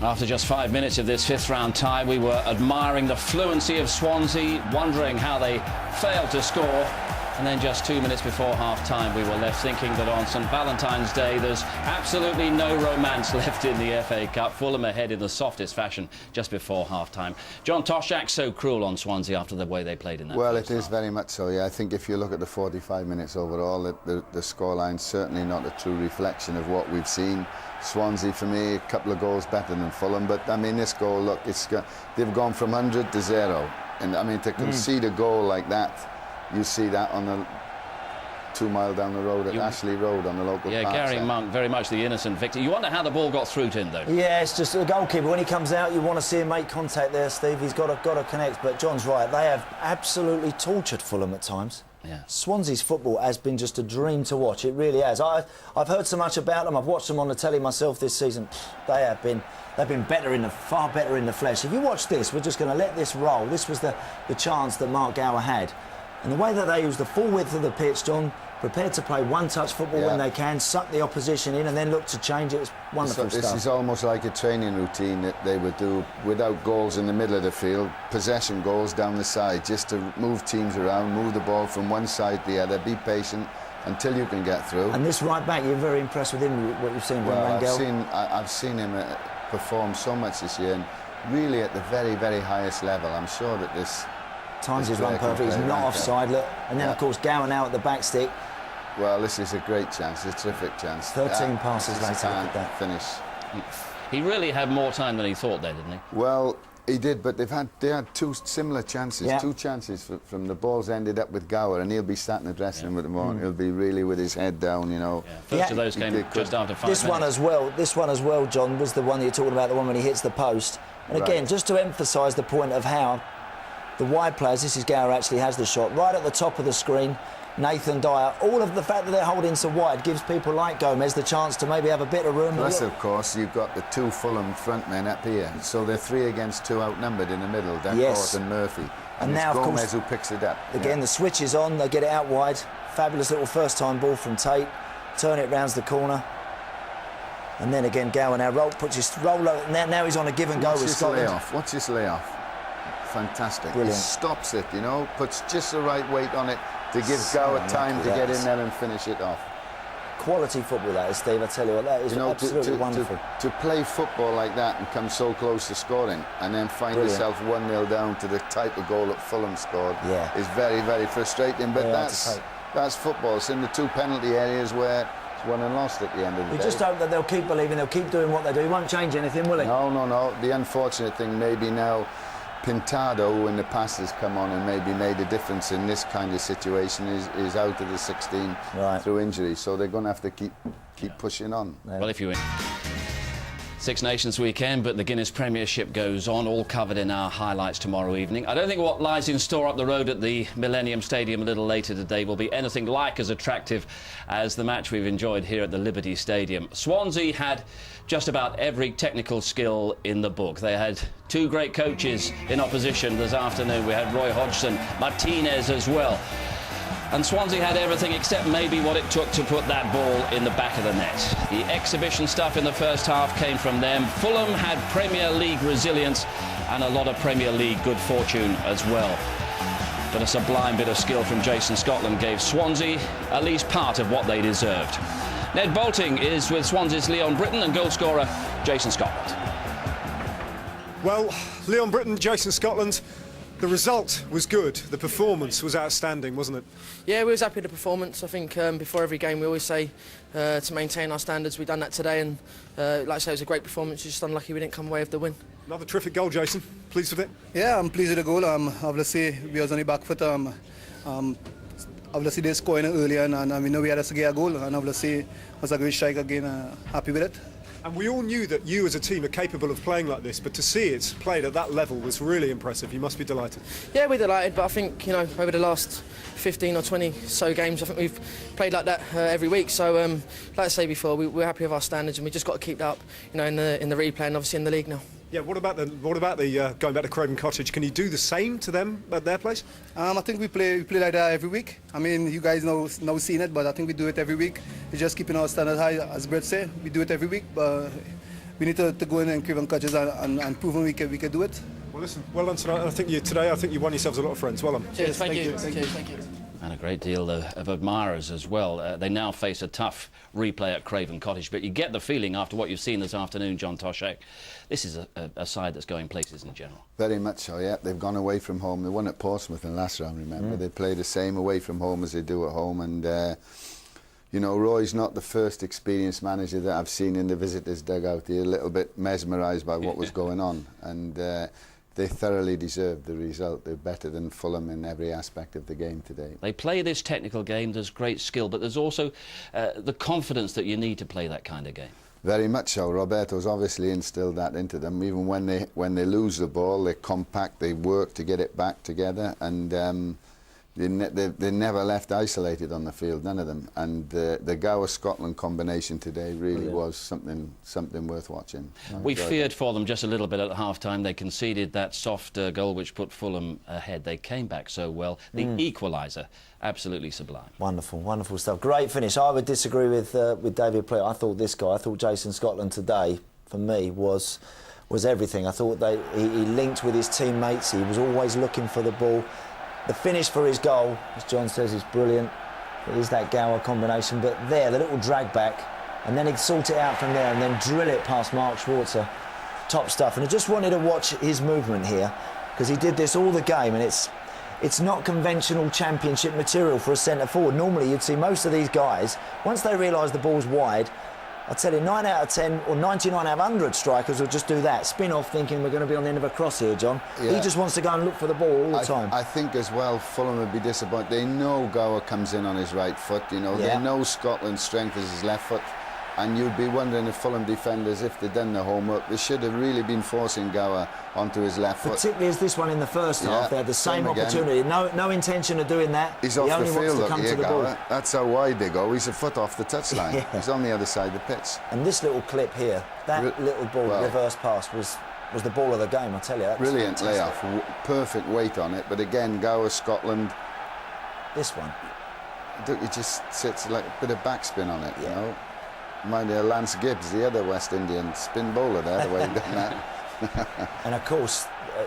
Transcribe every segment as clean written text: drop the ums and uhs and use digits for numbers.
After just 5 minutes of this fifth-round tie, we were admiring the fluency of Swansea, wondering how they failed to score. And then just 2 minutes before half-time, we were left thinking that on St Valentine's Day, there's absolutely no romance left in the FA Cup. Fulham ahead in the softest fashion just before half-time. John Toshak, so cruel on Swansea after the way they played in that Well, first it is half. very much so, yeah. I think if you look at the 45 minutes overall, the scoreline's certainly not a true reflection of what we've seen. Swansea, for me, a couple of goals better than Fulham. But, I mean, this goal, look, they've gone from 100 to 0. And, I mean, to concede a goal like that, you see that on the 2 mile down the road at Ashley Road on the local park. Yeah, Gary there. Monk, very much the innocent victor. You wonder how the ball got through to him, though. Yeah, it's just the goalkeeper. When he comes out, you want to see him make contact there, Steve. He's got to connect. But John's right. They have absolutely tortured Fulham at times. Yeah. Swansea's football has been just a dream to watch. It really has. I've heard so much about them. I've watched them on the telly myself this season. They've been better far better in the flesh. If you watch this, we're just going to let this roll. This was the chance that Mark Gower had. And the way that they use the full width of the pitch, John, prepared to play one-touch football when they can, suck the opposition in and then look to change it. It's wonderful stuff. This is almost like a training routine that they would do without goals in the middle of the field, possession goals down the side, just to move teams around, move the ball from one side to the other, be patient until you can get through. And this right back, you're very impressed with him, what you've seen from Rangel? I've seen him perform so much this year, and really at the very, very highest level. I'm sure that this... Times his run perfect, he's not offside, look. And then, of course, Gower now at the back stick. Well, this is a great chance, a terrific chance. 13 passes later, look at that. Finish. He really had more time than he thought there, didn't he? Well, he did, but they had two similar chances, Yeah. two chances from the balls ended up with Gower, and he'll be sat in the dressing room at the moment. He'll be really with his head down, you know. Yeah. First of those came just after 5 minutes. This one as well, John, was the one that you're talking about, the one when he hits the post. And again, just to emphasise the point of how the wide players, this is Gower actually has the shot, right at the top of the screen, Nathan Dyer, all of the fact that they're holding so wide gives people like Gomez the chance to maybe have a bit of room. Plus, of course, you've got the two Fulham front men up here, so they're 3 against 2 outnumbered in the middle, Danforth and Murphy. And now, of Gomez course, who picks it up. Again, the switch is on, they get it out wide. Fabulous little first-time ball from Tate. Turn it round the corner. And then again, Gower now puts his roll. Now he's on a give and go with Scotland. Watch this layoff. Fantastic. Brilliant. He stops it, you know, puts just the right weight on it to give Gower time to get in there and finish it off. Quality football, that is, Steve. I tell you what, that is absolutely wonderful. To play football like that and come so close to scoring and then find yourself 1-0 down to the type of goal that Fulham scored is very, very frustrating. But that's football. It's in the 2 penalty areas where it's won and lost at the end of the day. We just hope that they'll keep believing, they'll keep doing what they do. He won't change anything, will he? No. The unfortunate thing maybe now, Pintado, who in the past has come on and maybe made a difference in this kind of situation, is out of the 16 through injury. So they're going to have to keep pushing on. Well, if you win. Six Nations weekend, but the Guinness Premiership goes on, all covered in our highlights tomorrow evening. I don't think what lies in store up the road at the Millennium Stadium a little later today will be anything like as attractive as the match we've enjoyed here at the Liberty Stadium. Swansea had just about every technical skill in the book. They had 2 great coaches in opposition this afternoon. We had Roy Hodgson, Martinez as well. And Swansea had everything except maybe what it took to put that ball in the back of the net. The exhibition stuff in the first half came from them. Fulham had Premier League resilience and a lot of Premier League good fortune as well. But a sublime bit of skill from Jason Scotland gave Swansea at least part of what they deserved. Ned Bolting is with Swansea's Leon Britton and goalscorer Jason Scotland. Well, Leon Britton, Jason Scotland. The result was good. The performance was outstanding, wasn't it? Yeah, we was happy with the performance. I think before every game we always say to maintain our standards. We've done that today, and like I say, it was a great performance. Just unlucky we didn't come away with the win. Another terrific goal, Jason. Pleased with it? Yeah, I'm pleased with the goal. Obviously, we was on the back foot. Obviously, they scored earlier, and we know we had to get a goal, and obviously, it was a great strike again. Happy with it. And we all knew that you as a team are capable of playing like this, but to see it played at that level was really impressive. You must be delighted. Yeah, we're delighted, but I think, you know, over the last 15 or 20 so games, I think we've played like that every week. So, like I say before, we're happy with our standards, and we just got to keep that up, you know, in the replay and obviously in the league now. Yeah, what about the going back to Craven Cottage? Can you do the same to them at their place? I think we play like that every week. I mean, you guys know seen it, but I think we do it every week. We're just keeping our standard high, as Brett said. We do it every week, but we need to go in and give them catches and prove we can do it. Well, listen, well done tonight. I think you won yourselves a lot of friends. Well done. Cheers, thank you. Thank you. And a great deal of admirers as well. They now face a tough replay at Craven Cottage, but you get the feeling after what you've seen this afternoon, John Toshek, this is a side that's going places in general. Very much so, yeah. They've gone away from home. They won at Portsmouth in the last round, remember? They play the same away from home as they do at home, and you know, Roy's not the first experienced manager that I've seen in the visitors' dugout. He's a little bit mesmerised by what was going on, and they thoroughly deserved the result. They're better than Fulham in every aspect of the game today. They play this technical game, there's great skill, but there's also the confidence that you need to play that kind of game. Very much so. Roberto's obviously instilled that into them. Even when they lose the ball, they're compact, they work to get it back together, and they never left isolated on the field, none of them. And the Gower-Scotland combination today really was something worth watching. We feared for them just a little bit at half-time. They conceded that soft goal which put Fulham ahead. They came back so well. The equaliser, absolutely sublime. Wonderful, wonderful stuff. Great finish. I would disagree with David Player. I thought Jason Scotland today, for me, was everything. I thought he linked with his teammates. He was always looking for the ball. The finish for his goal, as John says, is brilliant. It is that Gower combination, but there, the little drag back, and then he'd sort it out from there and then drill it past Mark Schwarzer. Top stuff. And I just wanted to watch his movement here, because he did this all the game, and it's not conventional championship material for a centre forward. Normally you'd see most of these guys, once they realise the ball's wide, I tell you, 9 out of 10 or 99 out of 100 strikers will just do that. Spin off thinking we're going to be on the end of a cross here, John. Yeah. He just wants to go and look for the ball all the time. I think as well, Fulham would be disappointed. They know Gower comes in on his right foot, you know. Yeah. They know Scotland's strength is his left foot. And you'd be wondering if Fulham defenders, if they'd done their homework, they should have really been forcing Gower onto his left foot. Particularly as this one in the first half, they had the same opportunity. No intention of doing that. He's he off only the field, wants to come to the Gower. ball. That's how wide they go. He's a foot off the touchline. Yeah. He's on the other side of the pitch. And this little clip here, that little ball, reverse pass, was the ball of the game, I tell you. That was brilliant fantastic. layoff, perfect weight on it. But again, Gower, Scotland. This one. It just sits like a bit of backspin on it, you know. Mind you, Lance Gibbs, the other West Indian spin bowler there, the way he done that. And of course,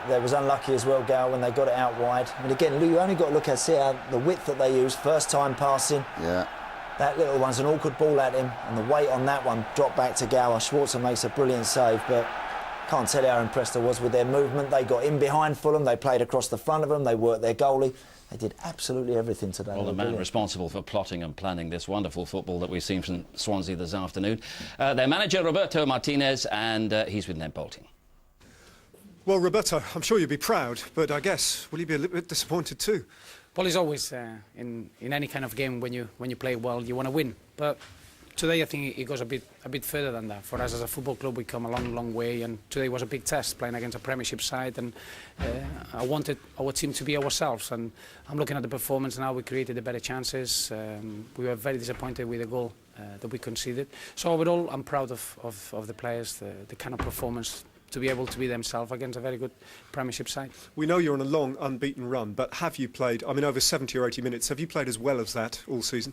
they was unlucky as well, Gower, when they got it out wide. I mean, again, you only got to look at the width that they use, first time passing. Yeah. That little one's an awkward ball at him, and the weight on that one dropped back to Gower. Schwarzer makes a brilliant save, but can't tell you how impressed I was with their movement. They got in behind Fulham, they played across the front of them, they worked their goalie. They did absolutely everything today. Well, the man responsible for plotting and planning this wonderful football that we've seen from Swansea this afternoon. Their manager, Roberto Martinez, and he's with Ned Bolting. Well, Roberto, I'm sure you'll be proud, but I guess, will you be a little bit disappointed too? Well, it's always in any kind of game when you play well, you want to win. But today I think it goes a bit further than that. For us as a football club, we come a long way, and today was a big test playing against a Premiership side. And I wanted our team to be ourselves. And I'm looking at the performance now. We created the better chances. We were very disappointed with the goal that we conceded. So overall, I'm proud of the players, the kind of performance, to be able to be themselves against a very good Premiership side. We know you're on a long unbeaten run, but have you played, I mean, over 70 or 80 minutes, have you played as well as that all season?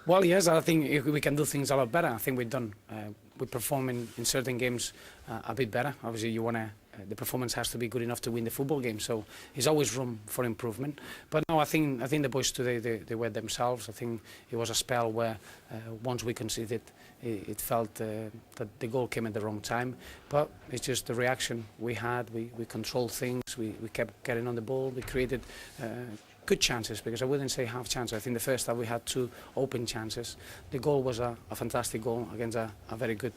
Well, yes, I think we can do things a lot better. I think we've done. We perform in certain games a bit better. Obviously, the performance has to be good enough to win the football game. So there's always room for improvement. But no, I think the boys today they were themselves. I think it was a spell where once we conceded, it felt that the goal came at the wrong time. But it's just the reaction we had. We controlled things. We kept getting on the ball. We created good chances, because I wouldn't say half chances. I think the first half we had 2 open chances. The goal was a fantastic goal against a very good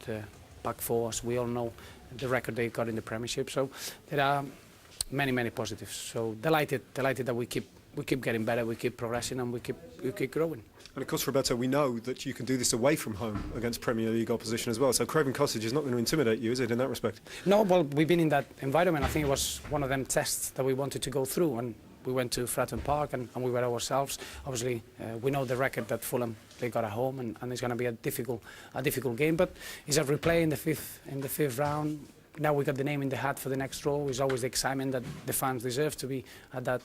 back four, as we all know the record they got in the Premiership. So there are many positives. So delighted that we keep getting better, we keep progressing, and we keep growing. And of course, Roberto, we know that you can do this away from home against Premier League opposition as well. So Craven Cottage is not going to intimidate you, is it, in that respect? No, well, we've been in that environment. I think it was one of them tests that we wanted to go through, and we went to Fratton Park and we were ourselves. Obviously, we know the record that Fulham they got at home, and it's going to be a difficult game. But it's a replay in the fifth round. Now we got the name in the hat for the next draw. It's always the excitement that the fans deserve to be at that